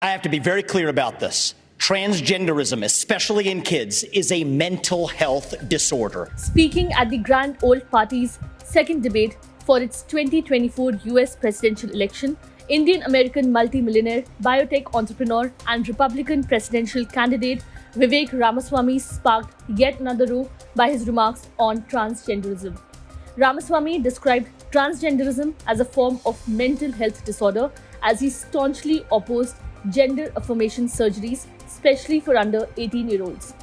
I have to be very clear about this. Transgenderism, especially in kids, is a mental health disorder. Speaking at the Grand Old Party's second debate for its 2024 US presidential election, Indian-American multimillionaire, biotech entrepreneur and Republican presidential candidate Vivek Ramaswamy sparked yet another row by his remarks on transgenderism. Ramaswamy described transgenderism as a form of mental health disorder as he staunchly opposed gender affirmation surgeries, especially for under 18-year-olds.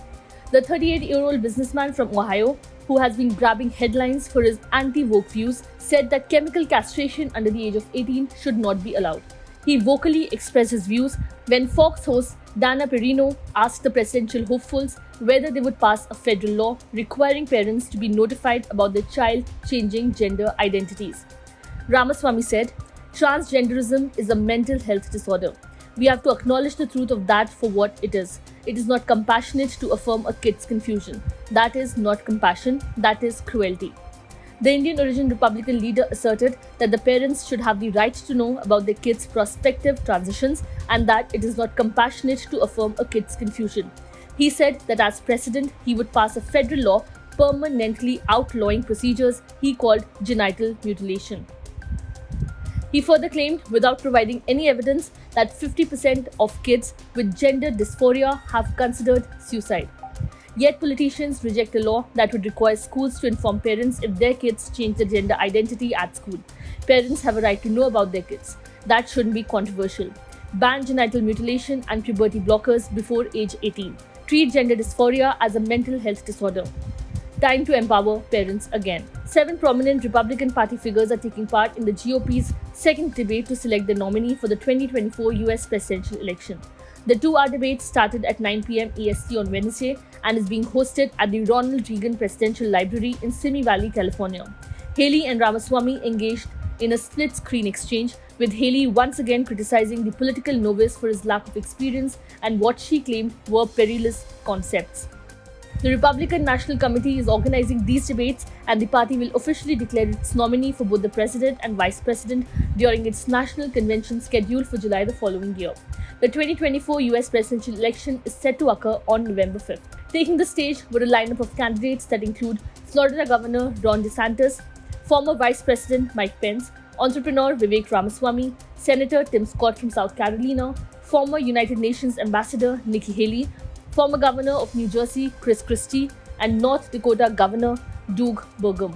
The 38-year-old businessman from Ohio, who has been grabbing headlines for his anti-woke views, said that chemical castration under the age of 18 should not be allowed. He vocally expressed his views when Fox host Dana Perino asked the presidential hopefuls whether they would pass a federal law requiring parents to be notified about their child changing gender identities. Ramaswamy said, "Transgenderism is a mental health disorder. We have to acknowledge the truth of that for what it is. It is not compassionate to affirm a kid's confusion. That is not compassion, that is cruelty." The Indian origin Republican leader asserted that the parents should have the right to know about their kids' prospective transitions and that it is not compassionate to affirm a kid's confusion. He said that as president, he would pass a federal law permanently outlawing procedures he called genital mutilation. He further claimed, without providing any evidence, that 50% of kids with gender dysphoria have considered suicide. Yet politicians reject a law that would require schools to inform parents if their kids change their gender identity at school. Parents have a right to know about their kids. That shouldn't be controversial. Ban genital mutilation and puberty blockers before age 18. Treat gender dysphoria as a mental health disorder. Time to empower parents again. 7 prominent Republican Party figures are taking part in the GOP's second debate to select the nominee for the 2024 US presidential election. The 2-hour debate started at 9 p.m. EST on Wednesday and is being hosted at the Ronald Reagan Presidential Library in Simi Valley, California. Haley and Ramaswamy engaged in a split-screen exchange, with Haley once again criticizing the political novice for his lack of experience and what she claimed were perilous concepts. The Republican National Committee is organizing these debates, and the party will officially declare its nominee for both the president and vice president during its national convention scheduled for July the following year. The 2024 US presidential election is set to occur on November 5th. Taking the stage were a lineup of candidates that include Florida Governor Ron DeSantis, former Vice President Mike Pence, entrepreneur Vivek Ramaswamy, Senator Tim Scott from South Carolina, former United Nations Ambassador Nikki Haley, former Governor of New Jersey Chris Christie, and North Dakota Governor Doug Burgum.